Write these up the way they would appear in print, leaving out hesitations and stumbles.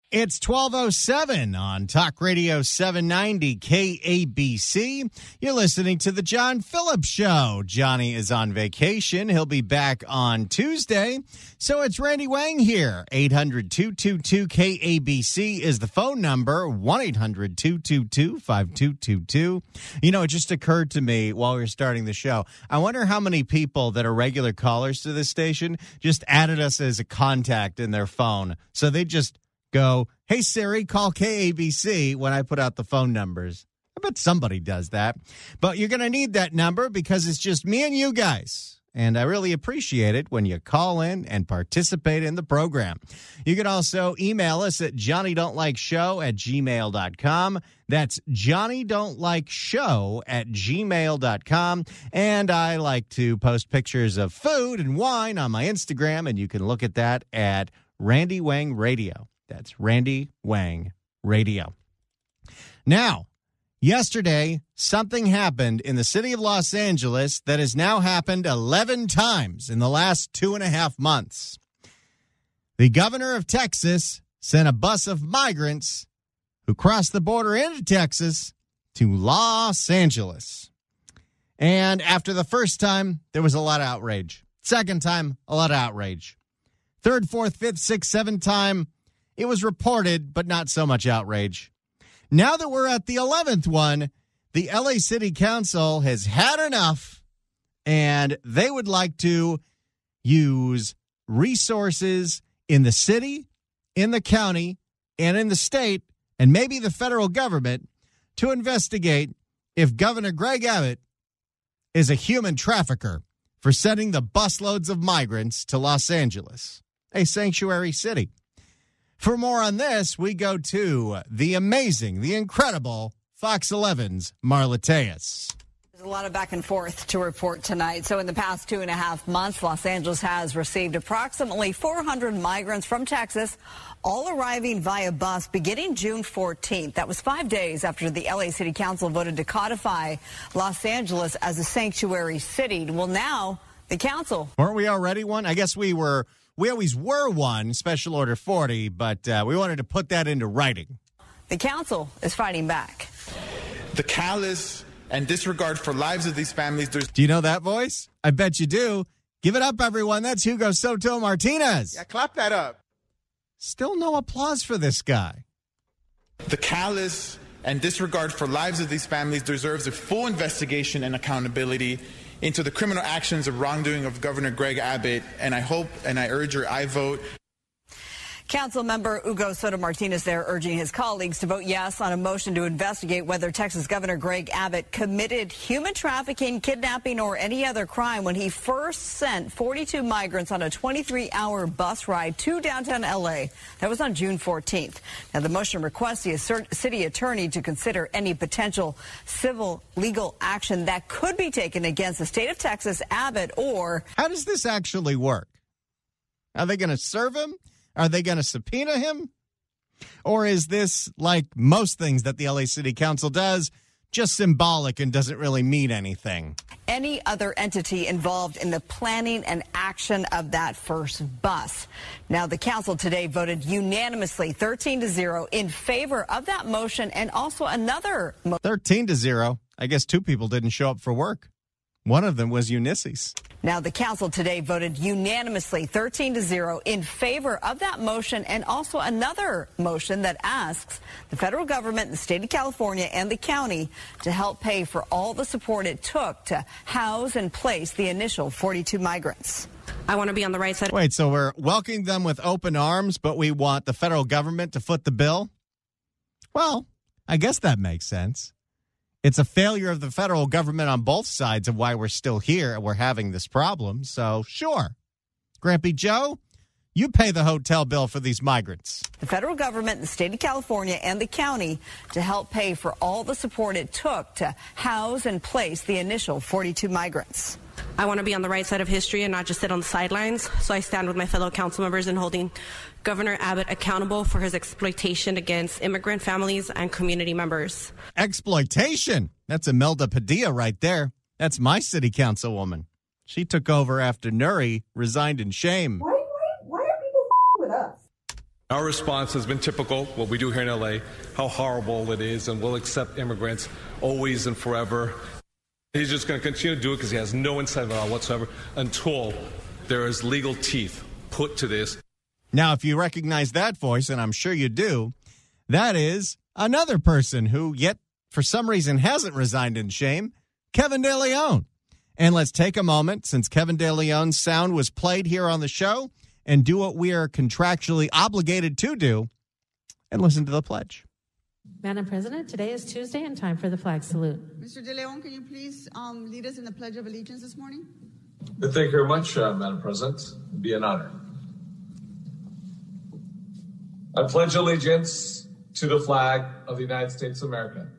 It's 12:07 on Talk Radio 790 KABC. You're listening to The John Phillips Show. Johnny is on vacation. He'll be back on Tuesday. So it's Randy Wang here. 800-222-KABC is the phone number. 1-800-222-5222. You know, it just occurred to me while we were starting the show. I wonder how many people that are regular callers to this station just added us as a contact in their phone. So they just go, hey, Siri, call KABC when I put out the phone numbers. I bet somebody does that. But you're going to need that number because it's just me and you guys. And I really appreciate it when you call in and participate in the program. You can also email us at johnnydon'tlikeshow@gmail.com. That's johnnydon'tlikeshow@gmail.com. And I like to post pictures of food and wine on my Instagram, and you can look at that at Randy Wang Radio. That's Randy Wang Radio. Now, yesterday, something happened in the city of Los Angeles that has now happened 11 times in the last 2.5 months. The governor of Texas sent a bus of migrants who crossed the border into Texas to Los Angeles. And after the first time, there was a lot of outrage. Second time, a lot of outrage. Third, fourth, fifth, sixth, seventh time, it was reported, but not so much outrage. Now that we're at the 11th one, the LA City Council has had enough, and they would like to use resources in the city, in the county, and in the state, and maybe the federal government to investigate if Governor Greg Abbott is a human trafficker for sending the busloads of migrants to Los Angeles, a sanctuary city. For more on this, we go to the amazing, the incredible Fox 11's Marla Tejas. There's a lot of back and forth to report tonight. So in the past 2.5 months, Los Angeles has received approximately 400 migrants from Texas, all arriving via bus beginning June 14th. That was 5 days after the LA City Council voted to codify Los Angeles as a sanctuary city. Well, now the council. Weren't we already one? I guess we always were one, Special Order 40, but we wanted to put that into writing. The council is fighting back. The callous and disregard for lives of these families. Do you know that voice? I bet you do. Give it up, everyone. That's Hugo Soto Martinez. Yeah, clap that up. Still no applause for this guy. The callous and disregard for lives of these families deserves a full investigation and accountability into the criminal actions of wrongdoing of Governor Greg Abbott, and I hope and I urge your I vote. Council member Hugo Soto Martinez there urging his colleagues to vote yes on a motion to investigate whether Texas Governor Greg Abbott committed human trafficking, kidnapping, or any other crime when he first sent 42 migrants on a 23-hour bus ride to downtown L.A. That was on June 14th. Now, the motion requests the city attorney to consider any potential civil legal action that could be taken against the state of Texas, Abbott, or... How does this actually work? Are they going to serve him? Are they going to subpoena him? Or is this, like most things that the LA City Council does, just symbolic and doesn't really mean anything? Any other entity involved in the planning and action of that first bus. Now, the council today voted unanimously 13-0 in favor of that motion and also another 13-0. I guess two people didn't show up for work. One of them was Ulysses. Now, the council today voted unanimously 13-0 in favor of that motion and also another motion that asks the federal government, the state of California, and the county to help pay for all the support it took to house and place the initial 42 migrants. I want to be on the right side. Wait, so we're welcoming them with open arms, but we want the federal government to foot the bill? Well, I guess that makes sense. It's a failure of the federal government on both sides of why we're still here and we're having this problem. So, sure. Grampy Joe, you pay the hotel bill for these migrants. The federal government, the state of California, and the county to help pay for all the support it took to house and place the initial 42 migrants. I want to be on the right side of history and not just sit on the sidelines. So I stand with my fellow council members in holding Governor Abbott accountable for his exploitation against immigrant families and community members. Exploitation? That's Imelda Padilla right there. That's my city councilwoman. She took over after Nuri resigned in shame. Why are people with us? Our response has been typical, what we do here in L.A., how horrible it is, and we'll accept immigrants always and forever. He's just going to continue to do it because he has no incentive at all whatsoever until there is legal teeth put to this. Now, if you recognize that voice, and I'm sure you do, that is another person who yet for some reason hasn't resigned in shame, Kevin De Leon. And let's take a moment, since Kevin De Leon's sound was played here on the show, and do what we are contractually obligated to do and listen to the pledge. Madam President, today is Tuesday and time for the flag salute. Mr. De Leon, can you please lead us in the Pledge of Allegiance this morning? Thank you very much, Madam President. It'd be an honor. I pledge allegiance to the flag of the United States of America.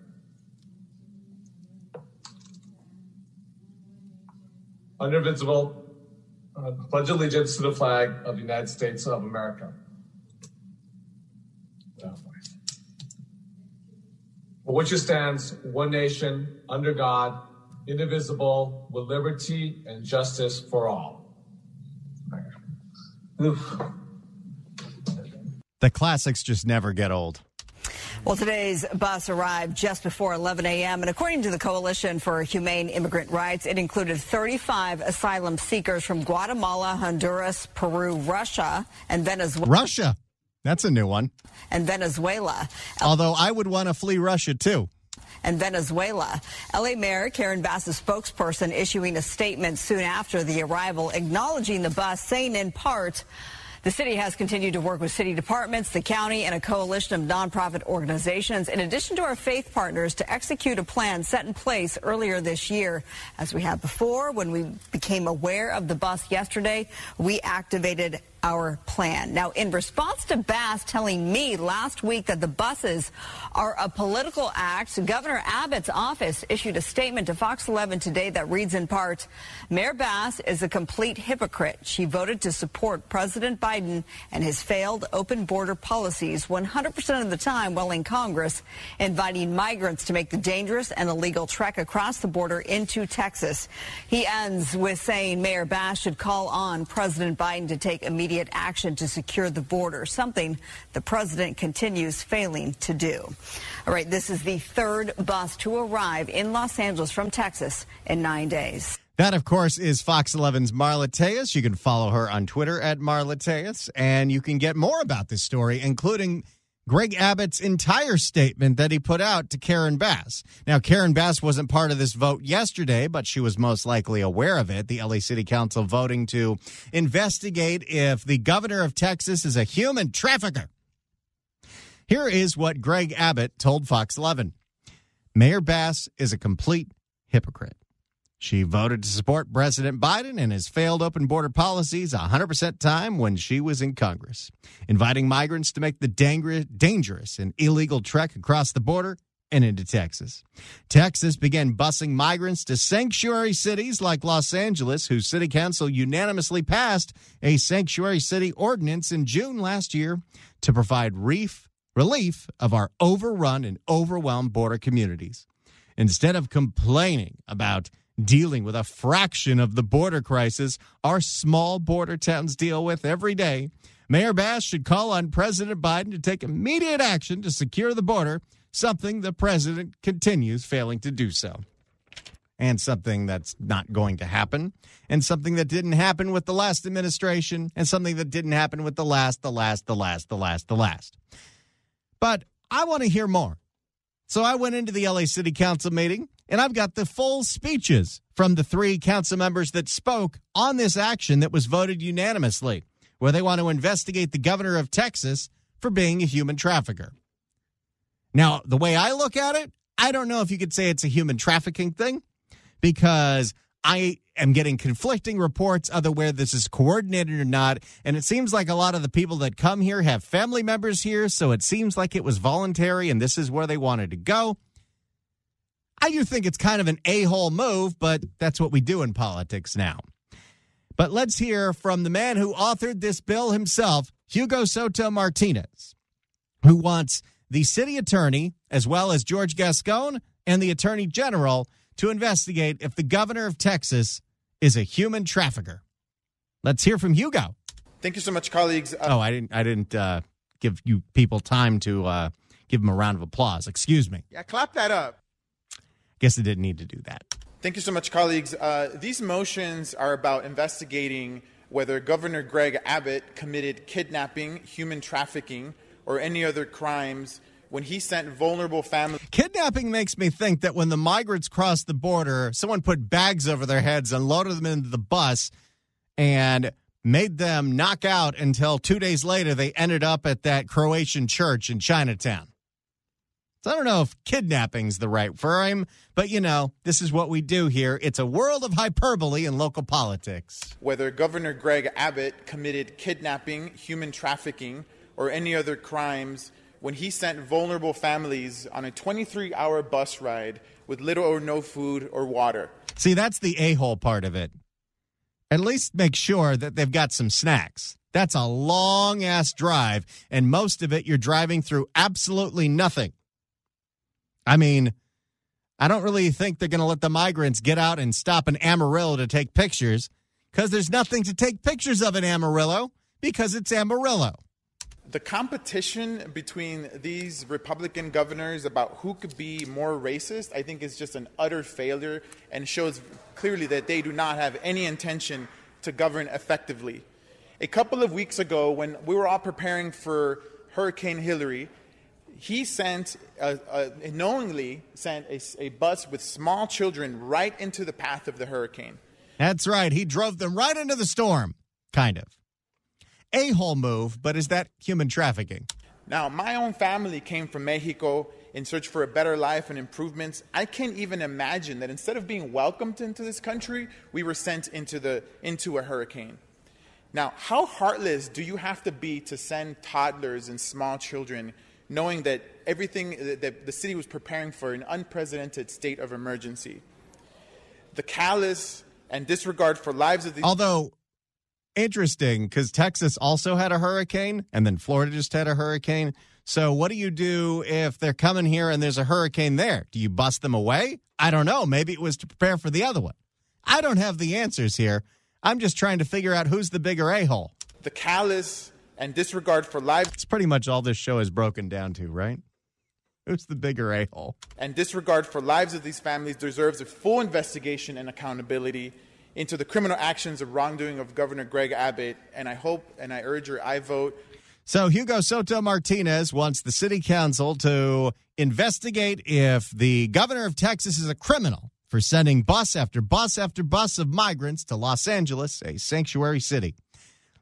Indivisible. Pledge allegiance to the flag of the United States of America. For which it stands, one nation, under God, indivisible, with liberty and justice for all. Oof. The classics just never get old. Well, today's bus arrived just before 11 a.m., and according to the Coalition for Humane Immigrant Rights, it included 35 asylum seekers from Guatemala, Honduras, Peru, Russia, and Venezuela. Russia. That's a new one. And Venezuela. Although I would want to flee Russia, too. And Venezuela. L.A. Mayor Karen Bass's spokesperson issuing a statement soon after the arrival, acknowledging the bus, saying in part, the city has continued to work with city departments, the county, and a coalition of nonprofit organizations, in addition to our faith partners, to execute a plan set in place earlier this year. As we have before, when we became aware of the bus yesterday, we activated our plan. Now, in response to Bass telling me last week that the buses are a political act, Governor Abbott's office issued a statement to Fox 11 today that reads in part, Mayor Bass is a complete hypocrite. She voted to support President Biden and his failed open border policies 100% of the time while in Congress, inviting migrants to make the dangerous and illegal trek across the border into Texas. He ends with saying Mayor Bass should call on President Biden to take immediate action to secure the border, something the president continues failing to do. All right, this is the third bus to arrive in Los Angeles from Texas in 9 days. That, of course, is Fox 11's Marla Tejas. You can follow her on Twitter at Marla Tejas, and you can get more about this story, including Greg Abbott's entire statement that he put out to Karen Bass. Now, Karen Bass wasn't part of this vote yesterday, but she was most likely aware of it. The LA City Council voting to investigate if the governor of Texas is a human trafficker. Here is what Greg Abbott told Fox 11. Mayor Bass is a complete hypocrite. She voted to support President Biden and his failed open border policies 100% time when she was in Congress, inviting migrants to make the dangerous and illegal trek across the border and into Texas. Texas began busing migrants to sanctuary cities like Los Angeles, whose city council unanimously passed a sanctuary city ordinance in June last year to provide relief of our overrun and overwhelmed border communities. Instead of complaining about dealing with a fraction of the border crisis our small border towns deal with every day, Mayor Bass should call on President Biden to take immediate action to secure the border, something the president continues failing to do so. And something that's not going to happen, and something that didn't happen with the last administration, and something that didn't happen with the last. But I want to hear more. So I went into the LA City Council meeting, and I've got the full speeches from the three council members that spoke on this action that was voted unanimously, where they want to investigate the governor of Texas for being a human trafficker. Now, the way I look at it, I don't know if you could say it's a human trafficking thing, because I am getting conflicting reports either where this is coordinated or not, and it seems like a lot of the people that come here have family members here, so it seems like it was voluntary and this is where they wanted to go. I do think it's kind of an a-hole move, but that's what we do in politics now. But let's hear from the man who authored this bill himself, Hugo Soto Martinez, who wants the city attorney, as well as George Gascon and the attorney general, to investigate if the governor of Texas is a human trafficker. Let's hear from Hugo. Thank you so much, colleagues. I didn't give you people time to give them a round of applause. Excuse me. Yeah, clap that up. Guess I didn't need to do that. Thank you so much, colleagues. These motions are about investigating whether Governor Greg Abbott committed kidnapping, human trafficking, or any other crimes when he sent vulnerable families. Kidnapping makes me think that when the migrants crossed the border, someone put bags over their heads and loaded them into the bus and made them knock out until 2 days later they ended up at that Croatian church in Chinatown. So I don't know if kidnapping's the right frame, but, this is what we do here. It's a world of hyperbole in local politics. Whether Governor Greg Abbott committed kidnapping, human trafficking, or any other crimes when he sent vulnerable families on a 23-hour bus ride with little or no food or water. See, that's the a-hole part of it. At least make sure that they've got some snacks. That's a long-ass drive, and most of it you're driving through absolutely nothing. I mean, I don't really think they're going to let the migrants get out and stop in Amarillo to take pictures because there's nothing to take pictures of in Amarillo because it's Amarillo. The competition between these Republican governors about who could be more racist, I think, is just an utter failure and shows clearly that they do not have any intention to govern effectively. A couple of weeks ago, when we were all preparing for Hurricane Hillary, he knowingly sent a bus with small children right into the path of the hurricane. That's right. He drove them right into the storm, kind of. A-hole move, but is that human trafficking? Now, my own family came from Mexico in search for a better life and improvements. I can't even imagine that instead of being welcomed into this country, we were sent into a hurricane. Now, how heartless do you have to be to send toddlers and small children knowing that that the city was preparing for an unprecedented state of emergency? The callous and disregard for lives of these... Although, interesting, because Texas also had a hurricane, and then Florida just had a hurricane. So what do you do if they're coming here and there's a hurricane there? Do you bust them away? I don't know. Maybe it was to prepare for the other one. I don't have the answers here. I'm just trying to figure out who's the bigger a-hole. The callous and disregard for lives... It's pretty much all this show is broken down to, right? Who's the bigger a-hole? And disregard for lives of these families deserves a full investigation and accountability into the criminal actions of wrongdoing of Governor Greg Abbott. And I hope and I urge your I vote. So Hugo Soto Martinez wants the city council to investigate if the governor of Texas is a criminal for sending bus after bus after bus of migrants to Los Angeles, a sanctuary city.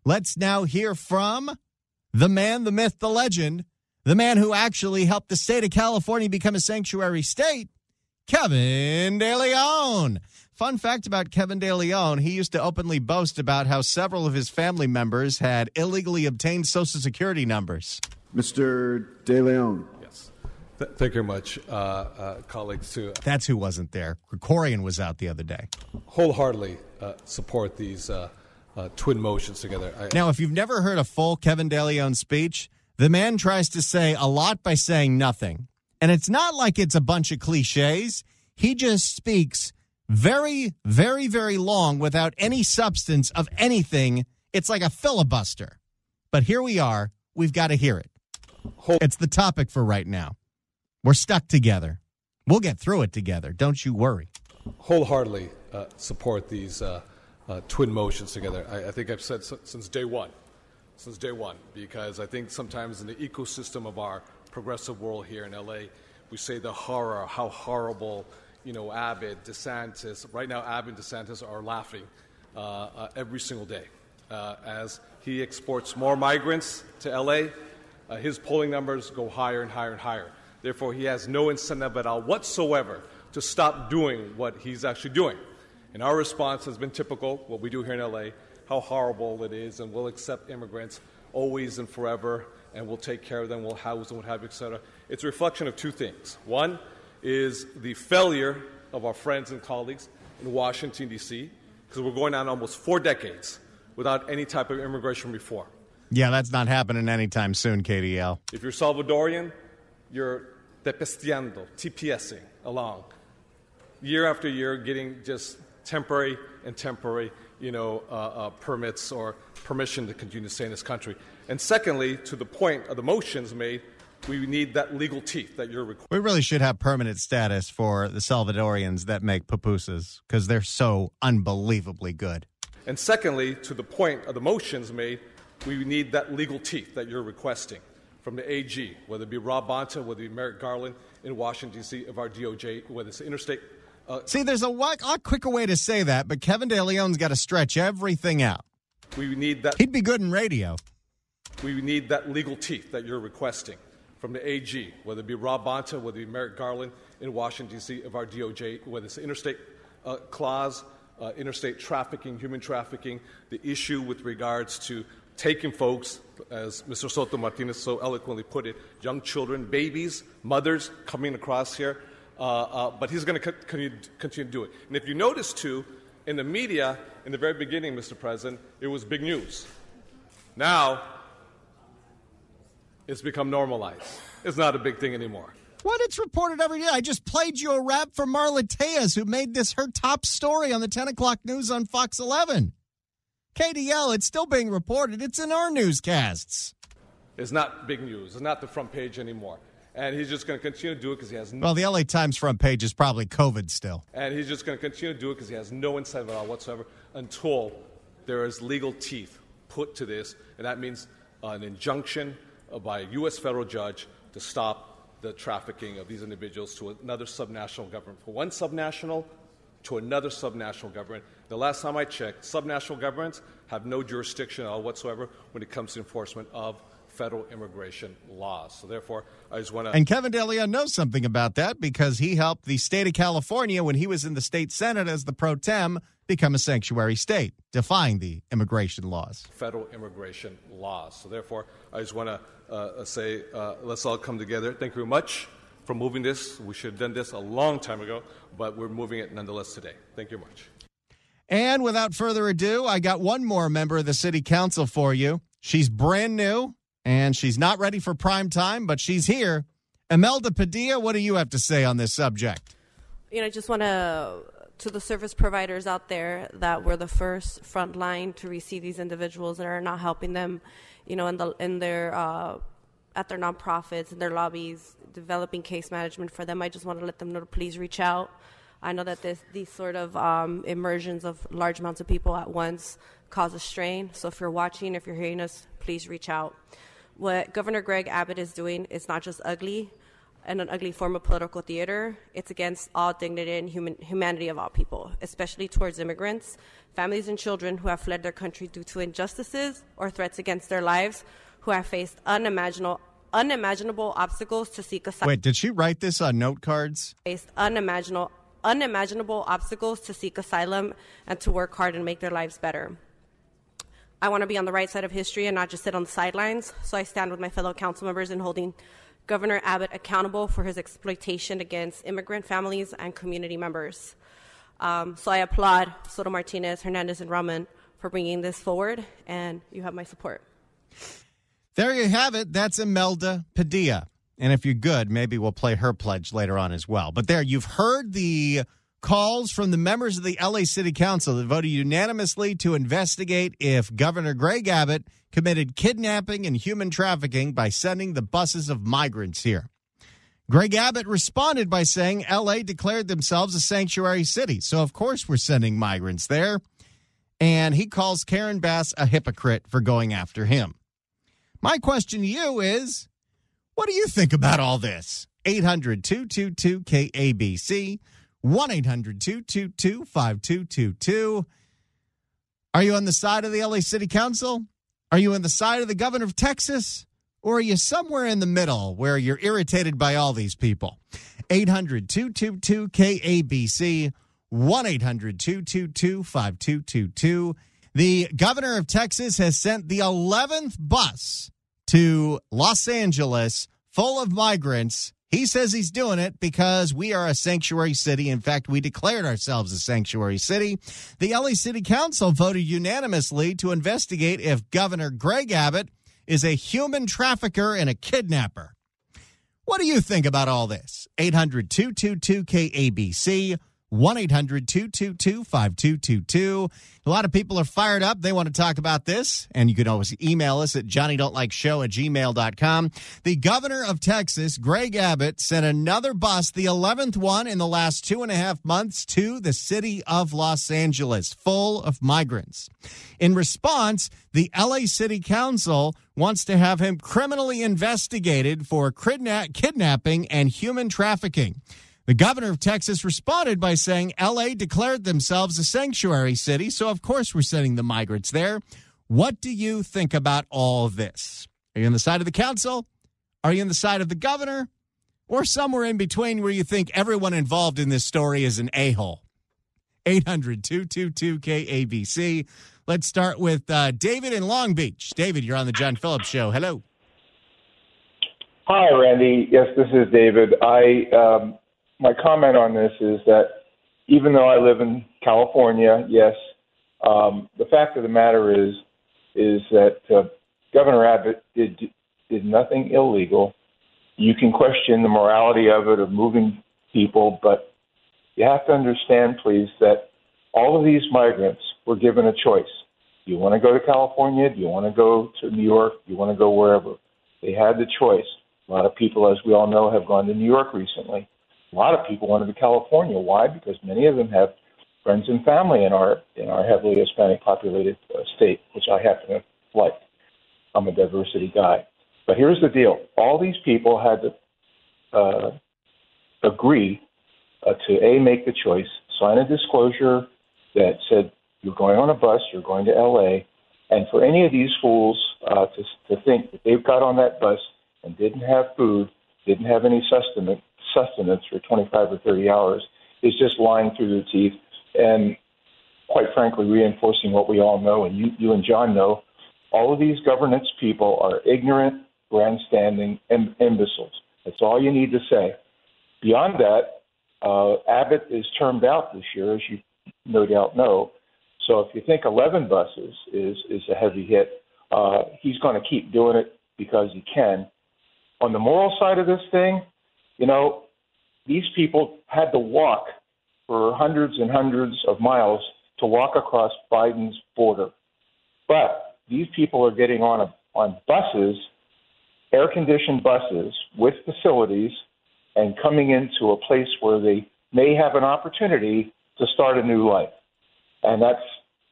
Let's now hear from the man, the myth, the legend, the man who actually helped the state of California become a sanctuary state, Kevin De Leon. Fun fact about Kevin De Leon, he used to openly boast about how several of his family members had illegally obtained Social Security numbers. Mr. De Leon. Yes. Thank you very much, colleagues. That's who wasn't there. Krikorian was out the other day. Wholeheartedly support these twin motions together. Now, if you've never heard a full Kevin De Leon speech, the man tries to say a lot by saying nothing. And it's not like it's a bunch of cliches. He just speaks very, very, very long without any substance of anything. It's like a filibuster. But here we are. We've got to hear it. It's the topic for right now. We're stuck together. We'll get through it together. Don't you worry. Wholeheartedly support these twin motions together. I think I've said since day one, because I think sometimes in the ecosystem of our progressive world here in L.A., we say the horror, how horrible, Abbott, DeSantis. Right now, Abbott and DeSantis are laughing every single day. As he exports more migrants to L.A., his polling numbers go higher and higher and higher. Therefore, he has no incentive at all whatsoever to stop doing what he's actually doing. And our response has been typical, what we do here in L.A., how horrible it is, and we'll accept immigrants always and forever, and we'll take care of them, we'll house them, what have you, et cetera. It's a reflection of two things. One is the failure of our friends and colleagues in Washington, D.C., because we're going on almost 4 decades without any type of immigration reform. Yeah, that's not happening anytime soon, KDL. If you're Salvadorian, you're tepesteando, TPSing along, year after year, getting just temporary and temporary. permits or permission to continue to stay in this country. And secondly, to the point of the motions made, we need that legal teeth that you're requiring. We really should have permanent status for the Salvadorians that make pupusas because they're so unbelievably good. And secondly, to the point of the motions made, we need that legal teeth that you're requesting from the AG, whether it be Rob Bonta, whether it be Merrick Garland in Washington, D.C., of our DOJ, whether it's interstate. See, there's a lot quicker way to say that, but Kevin De Leon's got to stretch everything out. We need that. He'd be good in radio. We need that legal teeth that you're requesting from the AG, whether it be Rob Bonta, whether it be Merrick Garland in Washington, D.C., of our DOJ, whether it's interstate clause, interstate trafficking, human trafficking, the issue with regards to taking folks, as Mr. Soto Martinez so eloquently put it, young children, babies, mothers coming across here. But he's going to continue to do it. And if you notice, too, in the media, in the very beginning, Mr. President, it was big news. Now, it's become normalized. It's not a big thing anymore. What? It's reported every day. I just played you a rap for Marla Tejas, who made this her top story on the 10 o'clock news on Fox 11. KDL, it's still being reported. It's in our newscasts. It's not big news. It's not the front page anymore. And he's just going to continue to do it because he has Well, the L.A. Times front page is probably COVID still. And he's just going to continue to do it because he has no incentive at all whatsoever until there is legal teeth put to this. And that means an injunction by a U.S. federal judge to stop the trafficking of these individuals to another subnational government. From one subnational to another subnational government. The last time I checked, subnational governments have no jurisdiction at all whatsoever when it comes to enforcement of federal immigration laws. So therefore, I just want to... And Kevin De Leon knows something about that because he helped the state of California when he was in the state Senate as the pro tem become a sanctuary state, defying the immigration laws. Federal immigration laws. So therefore, I just want to say let's all come together. Thank you very much for moving this. We should have done this a long time ago, but we're moving it nonetheless today. Thank you very much. And without further ado, I got one more member of the city council for you. She's brand new, and she's not ready for prime time, but she's here. Imelda Padilla, what do you have to say on this subject? I just want to the service providers out there that were the first front line to receive these individuals that are not helping them, in their at their nonprofits and their lobbies, developing case management for them. I just want to let them know to please reach out. I know that these sort of immersions of large amounts of people at once cause a strain. So if you're watching, if you're hearing us, please reach out. What Governor Greg Abbott is doing is not just ugly and an ugly form of political theater. It's against all dignity and humanity of all people, especially towards immigrants, families and children who have fled their country due to injustices or threats against their lives, who have faced unimaginable obstacles to seek asylum. Wait, did she write this on note cards? Faced unimaginable obstacles to seek asylum and to work hard and make their lives better. I want to be on the right side of history and not just sit on the sidelines, so I stand with my fellow council members in holding Governor Abbott accountable for his exploitation against immigrant families and community members. So I applaud Soto Martinez, Hernandez, and Rahman for bringing this forward, and you have my support. There you have it. That's Imelda Padilla. And if you're good, maybe we'll play her pledge later on as well. But there, you've heard the calls from the members of the L.A. City Council that voted unanimously to investigate if Governor Greg Abbott committed kidnapping and human trafficking by sending the buses of migrants here. Greg Abbott responded by saying L.A. declared themselves a sanctuary city, so of course we're sending migrants there. And he calls Karen Bass a hypocrite for going after him. My question to you is, what do you think about all this? 800-222-KABC, 1-800-222-5222. Are you on the side of the LA City Council? Are you on the side of the governor of Texas? Or are you somewhere in the middle where you're irritated by all these people? 800-222-KABC, 1-800-222-5222. The governor of Texas has sent the 11th bus to Los Angeles full of migrants. He says he's doing it because we are a sanctuary city. In fact, we declared ourselves a sanctuary city. The LA City Council voted unanimously to investigate if Governor Greg Abbott is a human trafficker and a kidnapper. What do you think about all this? 800-222-KABC, 1-800-222-5222. A lot of people are fired up. They want to talk about this, and you can always email us at johnnydon'tlikeshow@gmail.com. The governor of Texas, Greg Abbott, sent another bus, the 11th one in the last 2.5 months, to the city of Los Angeles, full of migrants. In response, the LA City Council wants to have him criminally investigated for kidnapping and human trafficking. The governor of Texas responded by saying L.A. declared themselves a sanctuary city, so of course we're sending the migrants there. What do you think about all this? Are you on the side of the council? Are you on the side of the governor? Or somewhere in between where you think everyone involved in this story is an a-hole? 800-222-KABC. Let's start with David in Long Beach. David, you're on the John Phillips Show. Hello. Hi, Randy. Yes, this is David. My comment on this is that even though I live in California, yes, the fact of the matter is that Governor Abbott did nothing illegal. You can question the morality of it, of moving people, but you have to understand, please, that all of these migrants were given a choice. Do you want to go to California? Do you want to go to New York? Do you want to go wherever? They had the choice. A lot of people, as we all know, have gone to New York recently. A lot of people wanted to California. Why? Because many of them have friends and family in our heavily Hispanic populated state, which I happen to like. I'm a diversity guy. But here's the deal. All these people had to agree to, make the choice, sign a disclosure that said you're going on a bus, you're going to L.A., and for any of these fools to think that they've got on that bus and didn't have food, didn't have any sustenance for 25 or 30 hours is just lying through their teeth and, quite frankly, reinforcing what we all know, and you and John know. All of these governance people are ignorant, grandstanding, and imbeciles. That's all you need to say. Beyond that, Abbott is termed out this year, as you no doubt know. So if you think 11 buses is a heavy hit, he's going to keep doing it because he can. On the moral side of this thing, these people had to walk for hundreds and hundreds of miles to walk across Biden's border. But these people are getting on buses, air-conditioned buses with facilities, and coming into a place where they may have an opportunity to start a new life. And that's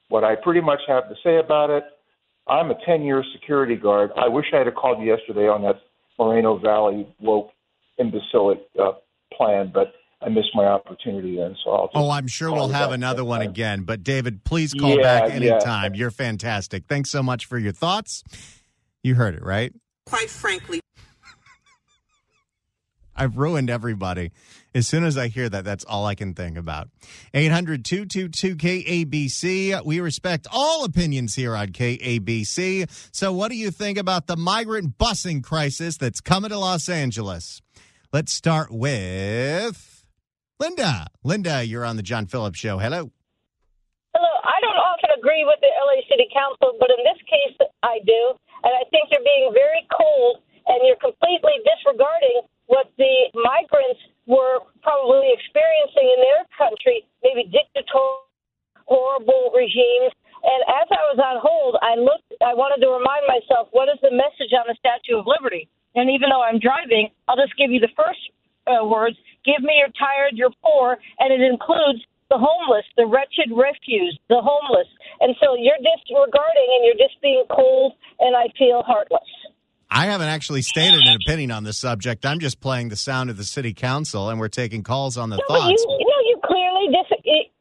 what I pretty much have to say about it. I'm a 10-year security guard. I wish I had called you yesterday on that Moreno Valley woke imbecilic plan, but I missed my opportunity then. So I'm sure we'll have another one again. But David, please call back anytime. You're fantastic. Thanks so much for your thoughts. You heard it, right? Quite frankly, I've ruined everybody. As soon as I hear that, that's all I can think about. 800-222-KABC. We respect all opinions here on KABC. So what do you think about the migrant busing crisis that's coming to Los Angeles? Let's start with Linda. Linda, you're on the John Phillips Show. Hello. Hello. I don't often agree with the LA City Council, but in this case, I do. And I think you're being very cold, and you're completely disregarding what the migrants were probably experiencing in their country, maybe dictatorial, horrible regimes. And as I was on hold, I wanted to remind myself, what is the message on the Statue of Liberty? And even though I'm driving, I'll just give you the first words. Give me you're tired, you're poor, and it includes the homeless, the wretched refuse, the homeless. And so you're disregarding and you're just being cold, and I feel heartless. I haven't actually stated an opinion on this subject. I'm just playing the sound of the city council, and we're taking calls on the thoughts. You clearly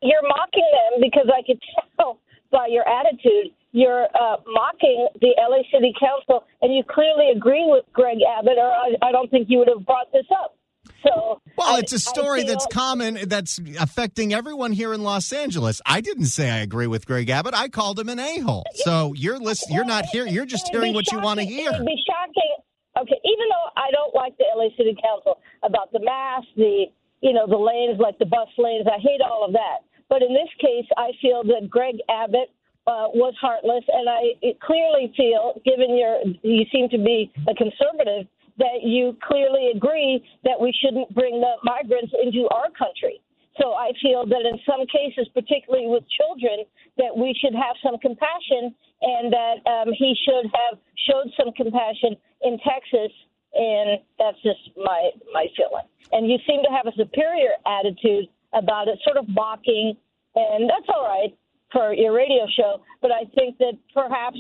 you're mocking them because I could tell by your attitude you're mocking the LA City Council, and you clearly agree with Greg Abbott, or I don't think you would have brought this up. So, it's a story that's common, that's affecting everyone here in Los Angeles. I didn't say I agree with Greg Abbott. I called him an a-hole. So you're not hearing. You're just hearing what you want to hear. It would be shocking. Okay, even though I don't like the LA City Council about the masks, the lanes, like the bus lanes, I hate all of that. But in this case, I feel that Greg Abbott was heartless, and I clearly feel, given you seem to be a conservative, that you clearly agree that we shouldn't bring the migrants into our country. So I feel that in some cases, particularly with children, that we should have some compassion, and that he should have showed some compassion in Texas. And that's just my feeling. And you seem to have a superior attitude about it, sort of mocking, and that's all right for your radio show. But I think that perhaps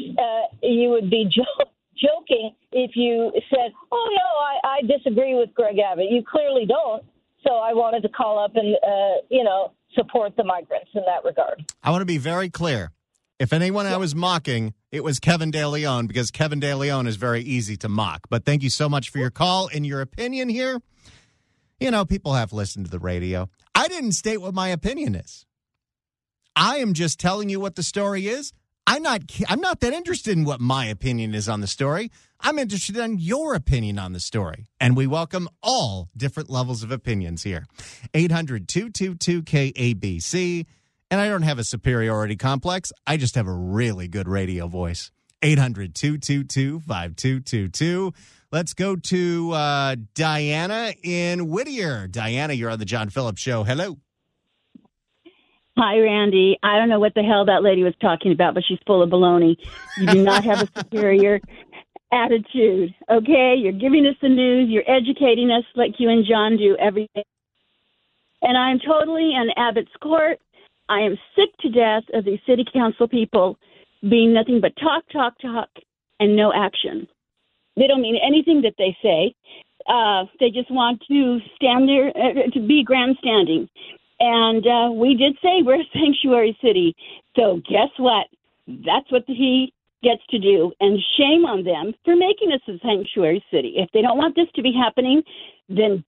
you would be joking if you said, oh, no, I disagree with Greg Abbott. You clearly don't. So I wanted to call up and, support the migrants in that regard. I want to be very clear. If anyone I was mocking, it was Kevin De Leon, because Kevin De Leon is very easy to mock. But thank you so much for your call and your opinion here. You know, people have listened to the radio. I didn't state what my opinion is. I am just telling you what the story is. I'm not that interested in what my opinion is on the story. I'm interested in your opinion on the story. And we welcome all different levels of opinions here. 800-222-KABC. And I don't have a superiority complex. I just have a really good radio voice. 800-222-5222. Let's go to Diana in Whittier. Diana, you're on the John Phillips Show. Hello. Hi, Randy. I don't know what the hell that lady was talking about, but she's full of baloney. You do not have a superior attitude, okay? You're giving us the news. You're educating us like you and John do every day. And I'm totally in Abbott's court. I am sick to death of these city council people being nothing but talk, and no action. They don't mean anything that they say. They just want to stand there to be grandstanding. And we did say we're a sanctuary city. So guess what? That's what he gets to do. And shame on them for making us a sanctuary city. If they don't want this to be happening, then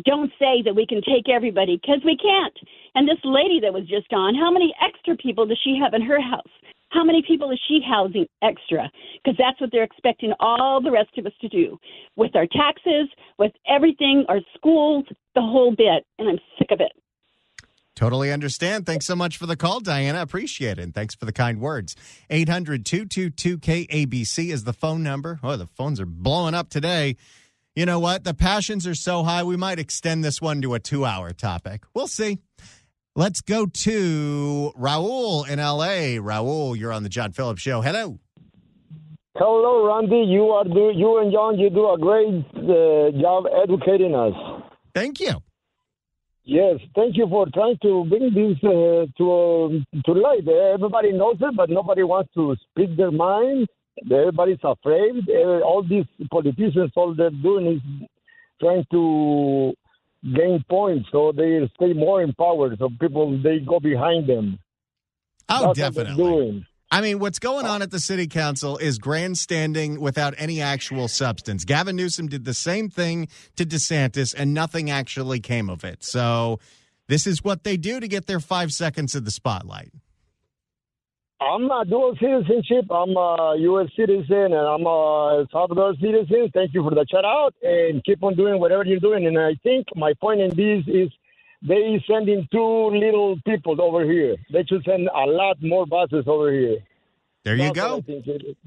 don't say that we can take everybody, because we can't. And this lady that was just on, how many extra people does she have in her house? How many people is she housing extra? Because that's what they're expecting all the rest of us to do with our taxes, with everything, our schools, the whole bit. And I'm sick of it. Totally understand. Thanks so much for the call, Diana. Appreciate it. And thanks for the kind words. 800-222-KABC is the phone number. Oh, the phones are blowing up today. You know what? The passions are so high, we might extend this one to a 2-hour topic. We'll see. Let's go to Raul in L.A. Raul, you're on the John Phillips Show. Hello. Hello, Randy. You and John, you do a great job educating us. Thank you. Yes, thank you for trying to bring this to light. Everybody knows it, but nobody wants to speak their mind. Everybody's afraid. All these politicians, all they're doing is trying to gain points, so they stay more in power. So people, they go behind them. Oh, that's definitely. I mean, what's going on at the city council is grandstanding without any actual substance. Gavin Newsom did the same thing to DeSantis, and nothing actually came of it. So this is what they do to get their 5 seconds of the spotlight. I'm a dual citizenship. I'm a U.S. citizen, and I'm a Salvador citizen. Thank you for the shout out, and keep on doing whatever you're doing. And I think my point in this is they sending too little people over here. They should send a lot more buses over here. There you go.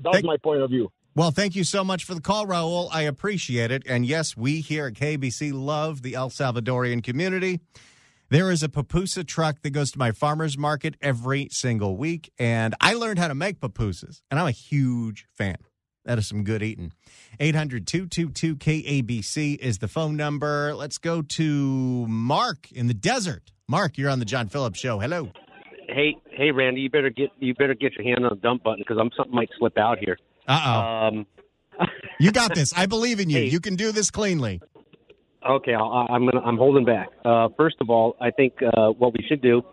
That's my point of view. Well, thank you so much for the call, Raul. I appreciate it. And yes, we here at KBC love the El Salvadorian community. There is a pupusa truck that goes to my farmer's market every single week, and I learned how to make pupusas, and I'm a huge fan. That is some good eating. 800-222-KABC is the phone number. Let's go to Mark in the desert. Mark, you're on the John Phillips Show. Hello. Hey, Randy, you better get your hand on the dump button, because something might slip out here. You got this. I believe in you. Hey. You can do this cleanly. Okay, I'm holding back. First of all, I think what we should do,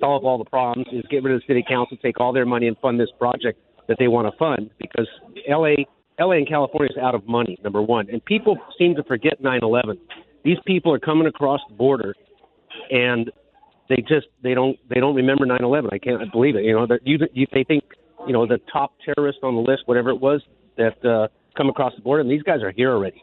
solve all the problems, is get rid of the city council, take all their money and fund this project that they want to fund, because L.A. and California is out of money, number one. And people seem to forget 9/11. These people are coming across the border, and they don't remember 9/11. I can't believe it. You know, they think, you know, the top terrorist on the list, whatever it was, that come across the border, and these guys are here already.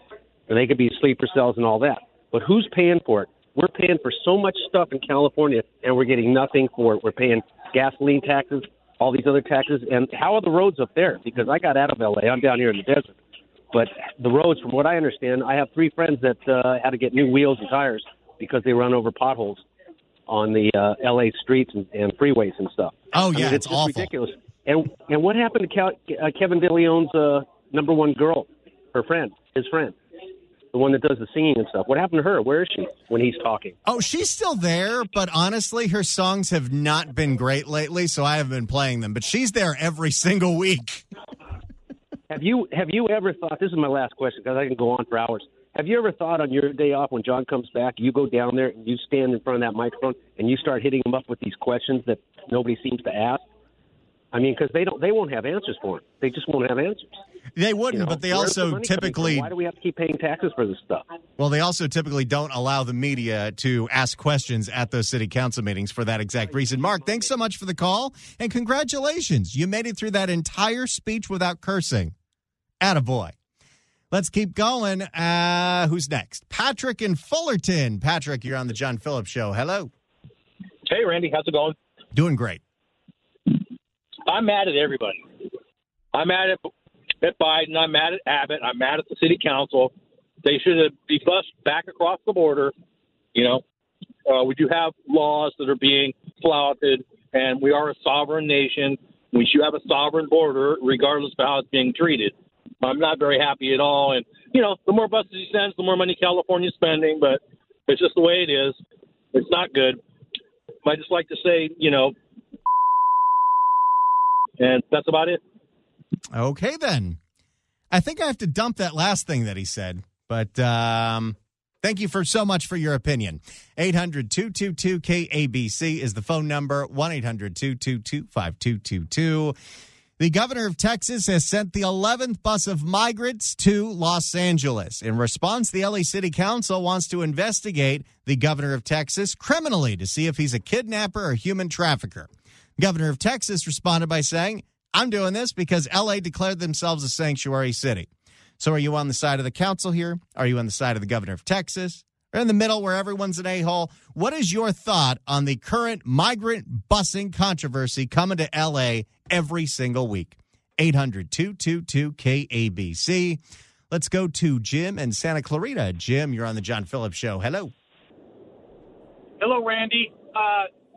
And they could be sleeper cells and all that. But who's paying for it? We're paying for so much stuff in California, and we're getting nothing for it. We're paying gasoline taxes, all these other taxes. And how are the roads up there? Because I got out of L.A. I'm down here in the desert. But the roads, from what I understand, I have 3 friends that had to get new wheels and tires because they run over potholes. on the L.A. streets and freeways and stuff. Oh, yeah, it's it's awful. Ridiculous. And what happened to Kevin De Leon's number one girl, his friend, the one that does the singing and stuff? What happened to her? Where is she when he's talking? Oh, she's still there, but honestly, her songs have not been great lately, so I haven't been playing them. But she's there every single week. Have you ever thought, this is my last question because I can go on for hours. Have you ever thought on your day off when John comes back, you go down there and you stand in front of that microphone and you start hitting him up with these questions that nobody seems to ask? I mean, because they won't have answers for him. They just won't have answers. They wouldn't, but they also typically... Why do we have to keep paying taxes for this stuff? Well, they also typically don't allow the media to ask questions at those city council meetings for that exact reason. Mark, thanks so much for the call, and congratulations. You made it through that entire speech without cursing. Attaboy. Let's keep going. Who's next? Patrick in Fullerton. Patrick, you're on the John Phillips Show. Hello. Hey, Randy. How's it going? Doing great. I'm mad at everybody. I'm mad at Biden. I'm mad at Abbott. I'm mad at the city council. They should be bused back across the border. We do have laws that are being flouted, and we are a sovereign nation. We should have a sovereign border regardless of how it's being treated. I'm not very happy at all. And, the more buses he sends, the more money California's spending, but it's just the way it is. It's not good. I just like to say, and that's about it. Okay, then. I think I have to dump that last thing that he said, but thank you so much for your opinion. 800-222-KABC is the phone number, 1-800-222-5222. The governor of Texas has sent the 11th bus of migrants to Los Angeles. In response, the LA City Council wants to investigate the governor of Texas criminally to see if he's a kidnapper or human trafficker. Governor of Texas responded by saying, I'm doing this because L.A. declared themselves a sanctuary city. So are you on the side of the council here? Are you on the side of the governor of Texas? Or in the middle where everyone's an a-hole? What is your thought on the current migrant busing controversy coming to L.A. every single week? 800-222-KABC. Let's go to Jim in Santa Clarita. Jim, you're on the John Phillips Show. Hello. Hello, Randy.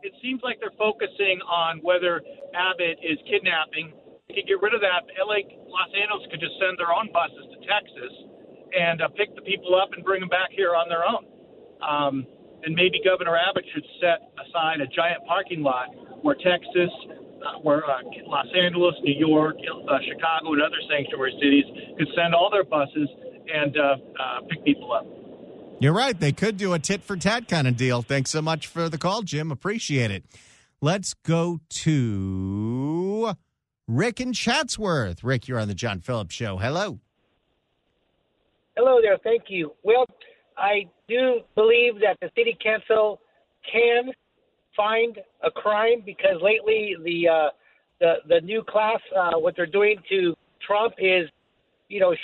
It seems like they're focusing on whether Abbott is kidnapping. They could get rid of that. Los Angeles could just send their own buses to Texas and pick the people up and bring them back here on their own. And maybe Governor Abbott should set aside a giant parking lot where Texas, where Los Angeles, New York, Chicago, and other sanctuary cities could send all their buses and pick people up. You're right. They could do a tit-for-tat kind of deal. Thanks so much for the call, Jim. Appreciate it. Let's go to Rick in Chatsworth. Rick, you're on the John Phillips Show. Hello. Hello there. Thank you. Well, I do believe that the city council can find a crime because lately the new class, what they're doing to Trump is,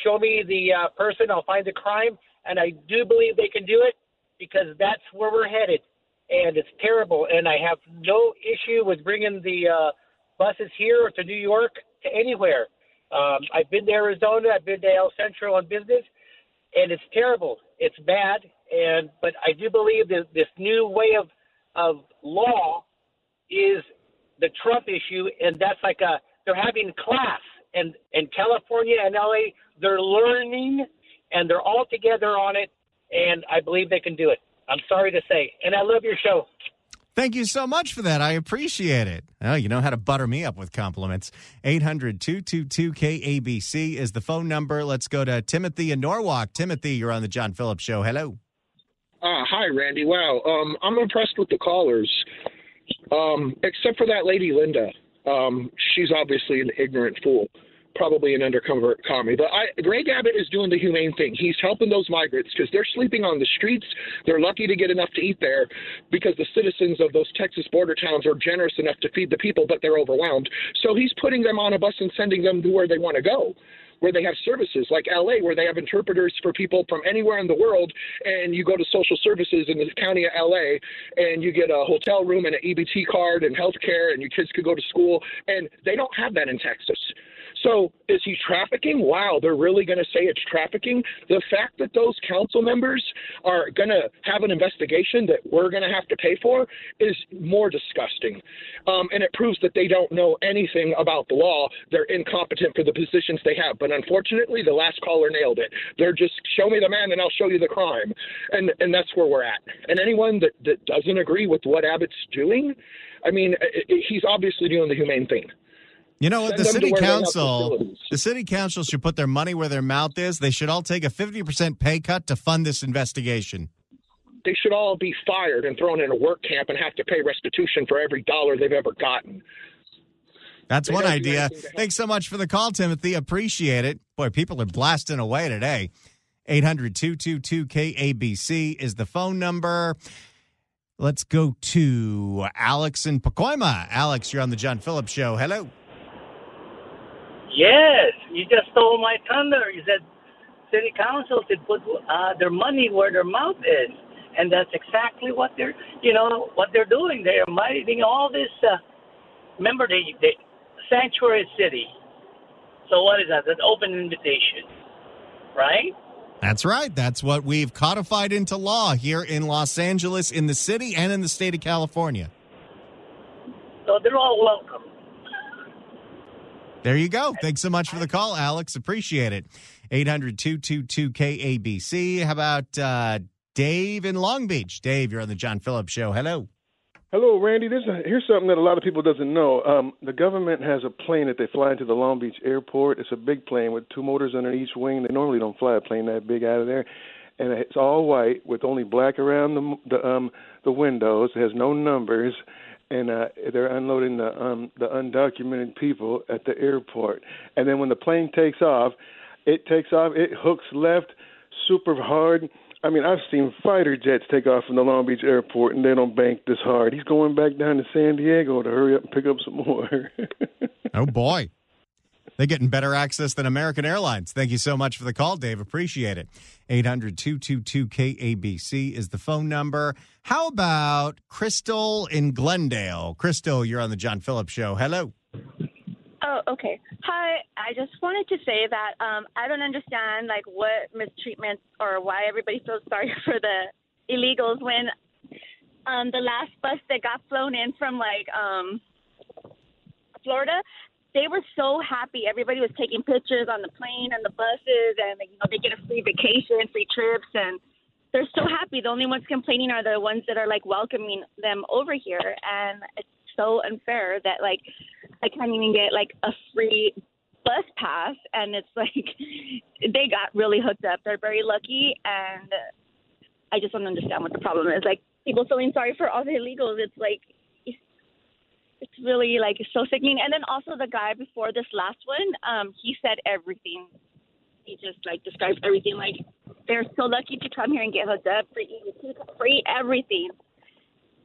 show me the person, I'll find the crime. And I do believe they can do it because that's where we're headed. And it's terrible. And I have no issue with bringing the buses here or to New York, to anywhere. I've been to Arizona. I've been to El Centro on business. And it's terrible. It's bad. But I do believe that this new way of law is the Trump issue. And that's they're having class. And California and LA, they're learning. And they're all together on it, and I believe they can do it. I'm sorry to say. And I love your show. Thank you so much for that. I appreciate it. Oh, you know how to butter me up with compliments. 800-222-KABC is the phone number. Let's go to Timothy in Norwalk. Timothy, you're on the John Phillips Show. Hello. Hi, Randy. Wow. I'm impressed with the callers, except for that lady, Linda. She's obviously an ignorant fool. Probably an undercover commie. But Greg Abbott is doing the humane thing. He's helping those migrants because they're sleeping on the streets. They're lucky to get enough to eat there because the citizens of those Texas border towns are generous enough to feed the people, but they're overwhelmed. So he's putting them on a bus and sending them to where they want to go, where they have services like LA, where they have interpreters for people from anywhere in the world. And you go to social services in the county of LA and you get a hotel room and an EBT card and health care and your kids could go to school. And they don't have that in Texas. So is he trafficking? Wow, they're really going to say it's trafficking? The fact that those council members are going to have an investigation that we're going to have to pay for is more disgusting. And it proves that they don't know anything about the law. They're incompetent for the positions they have. But unfortunately, the last caller nailed it. They're just, show me the man and I'll show you the crime. And that's where we're at. And anyone that doesn't agree with what Abbott's doing, I mean, he's obviously doing the humane thing. You know what? The city council should put their money where their mouth is. They should all take a 50% pay cut to fund this investigation. They should all be fired and thrown in a work camp and have to pay restitution for every dollar they've ever gotten. That's one idea. Thanks so much for the call, Timothy. Appreciate it. Boy, people are blasting away today. 800-222-KABC is the phone number. Let's go to Alex in Pacoima. Alex, you're on the John Phillips Show. Hello. Yes, you just stole my thunder. You said city council should put their money where their mouth is, and that's exactly what they're doing. They're mining all this. Remember, the sanctuary city. So what is that? An open invitation, right? That's right. That's what we've codified into law here in Los Angeles, in the city, and in the state of California. So they're all welcome. There you go. Thanks so much for the call, Alex. Appreciate it. 800-222-KABC. How about Dave in Long Beach? Dave, you're on the John Phillips Show. Hello. Hello, Randy. Here's something that a lot of people doesn't know. The government has a plane that they fly into the Long Beach airport. It's a big plane with two motors under each wing. They normally don't fly a plane that big out of there. And it's all white with only black around the windows. It has no numbers. And they're unloading the undocumented people at the airport. And then when the plane takes off, it hooks left super hard. I mean, I've seen fighter jets take off from the Long Beach airport, and they don't bank this hard. He's going back down to San Diego to hurry up and pick up some more. Oh, boy. They're getting better access than American Airlines. Thank you so much for the call, Dave. Appreciate it. 800-222-KABC is the phone number. How about Crystal in Glendale? Crystal, you're on the John Phillips Show. Hello. Oh, okay. Hi. I just wanted to say that I don't understand, like, what mistreatment or why everybody feels sorry for the illegals when the last bus that got flown in from, like, Florida, they were so happy. Everybody was taking pictures on the plane and the buses, and they get a free vacation, free trips, and they're so happy. The only ones complaining are the ones that are like welcoming them over here, and it's so unfair that like I can't even get like a free bus pass, and it's like they got really hooked up. They're very lucky, and I just don't understand what the problem is. Like people feeling sorry for all the illegals. It's like. It's really, like, so sickening. And then also the guy before this last one, he said everything. He just, like, described everything. Like, they're so lucky to come here and get hooked up, free everything.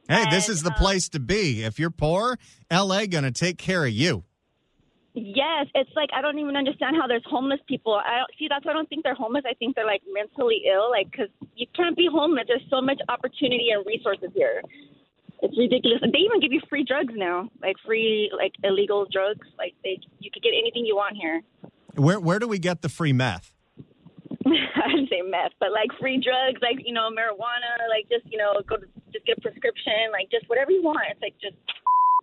Hey, this is the place to be. If you're poor, L.A. going to take care of you. Yes. It's like I don't even understand how there's homeless people. That's why I don't think they're homeless. I think they're, like, mentally ill, like, because you can't be homeless. There's so much opportunity and resources here. It's ridiculous. They even give you free drugs now, like free, like illegal drugs. Like you could get anything you want here. Where do we get the free meth? I didn't say meth, but like free drugs, like marijuana, like just just get a prescription, like just whatever you want. It's like just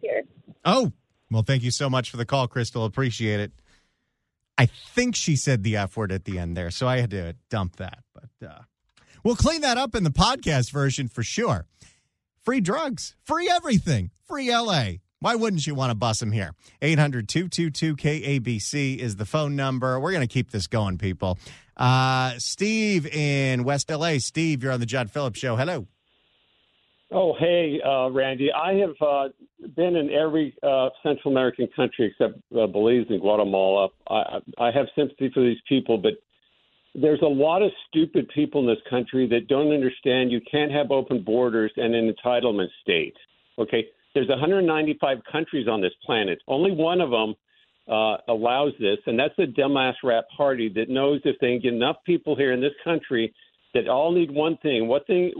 here. Oh, well, thank you so much for the call, Crystal. Appreciate it. I think she said the F word at the end there, so I had to dump that. But we'll clean that up in the podcast version for sure. Free drugs, free everything, free L.A. Why wouldn't you want to bus them here? 800-222-KABC is the phone number. We're going to keep this going, people. Steve in West L.A. Steve, you're on the John Phillips Show. Hello. Oh, hey, Randy. I have been in every Central American country except Belize and Guatemala. I have sympathy for these people, but there's a lot of stupid people in this country that don't understand you can't have open borders and an entitlement state. Okay? There's 195 countries on this planet. Only one of them allows this, and that's a dumbass rat party that knows if they can get enough people here in this country that all need one thing. What thing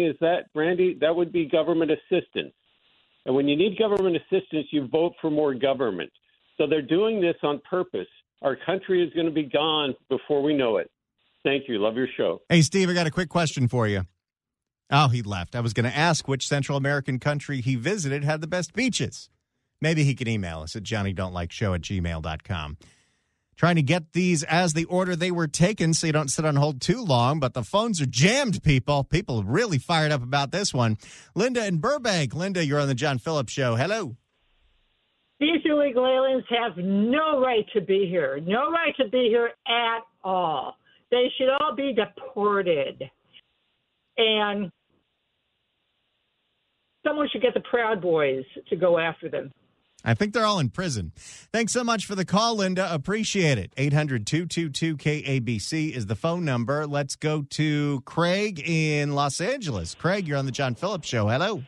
is that, Randy? That would be government assistance. And when you need government assistance, you vote for more government. So they're doing this on purpose. our country is going to be gone before we know it. Thank you. Love your show. Hey, Steve, I got a quick question for you. Oh, he left. I was going to ask which Central American country he visited had the best beaches. Maybe he can email us at johnnydon'tlikeshow@gmail.com. Trying to get these as the order they were taken so you don't sit on hold too long, but the phones are jammed, people. People are really fired up about this one. Linda in Burbank. Linda, you're on the John Phillips Show. Hello. These illegal aliens have no right to be here. No right to be here at all. They should all be deported. And someone should get the Proud Boys to go after them. I think they're all in prison. Thanks so much for the call, Linda. Appreciate it. 800-222-KABC is the phone number. Let's go to Craig in Los Angeles. Craig, you're on the John Phillips Show. Hello.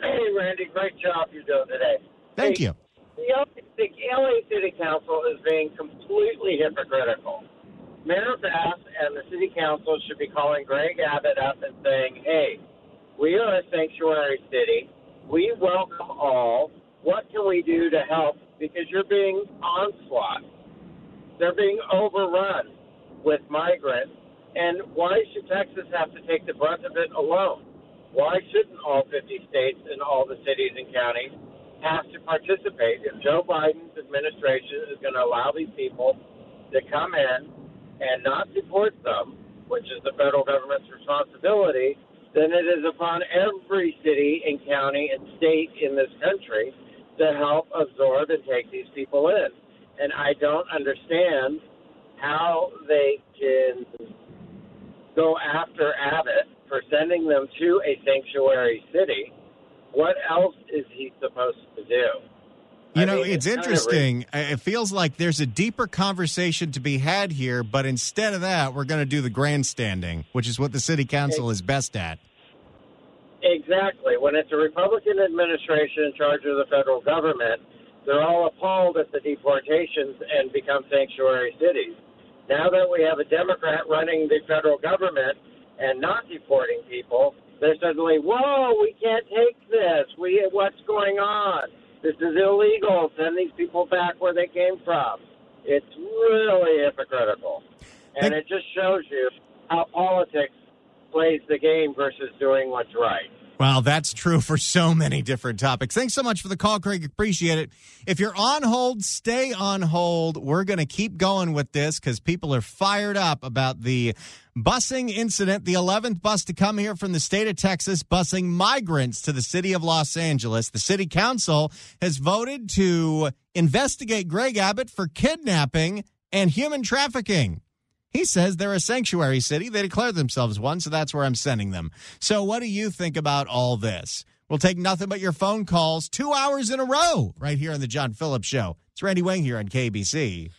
Hey, Randy. Great job you're doing today. Thank you. The LA City Council is being completely hypocritical. Mayor Bass and the City Council should be calling Greg Abbott up and saying, hey, we are a sanctuary city. We welcome all. What can we do to help? Because you're being onslaught. They're being overrun with migrants. And why should Texas have to take the brunt of it alone? Why shouldn't all 50 states and all the cities and counties have to participate? If Joe Biden's administration is going to allow these people to come in and not deport them, which is the federal government's responsibility, then it is upon every city and county and state in this country to help absorb and take these people in. And I don't understand how they can go after Abbott for sending them to a sanctuary city. What else is he supposed to do? You know, it's interesting. It feels like there's a deeper conversation to be had here, but instead of that, we're going to do the grandstanding, which is what the city council is best at. Exactly. When it's a Republican administration in charge of the federal government, they're all appalled at the deportations and become sanctuary cities. Now that we have a Democrat running the federal government and not deporting people, they're suddenly, whoa, we can't take this. What's going on? This is illegal. Send these people back where they came from. It's really hypocritical. And it just shows you how politics plays the game versus doing what's right. Well, that's true for so many different topics. Thanks so much for the call, Craig. Appreciate it. If you're on hold, stay on hold. We're going to keep going with this because people are fired up about the busing incident, the 11th bus to come here from the state of Texas, busing migrants to the city of Los Angeles. The city council has voted to investigate Greg Abbott for kidnapping and human trafficking. He says they're a sanctuary city. They declare themselves one, so that's where I'm sending them. So what do you think about all this? We'll take nothing but your phone calls 2 hours in a row right here on the John Phillips Show. It's Randy Wang here on KBC.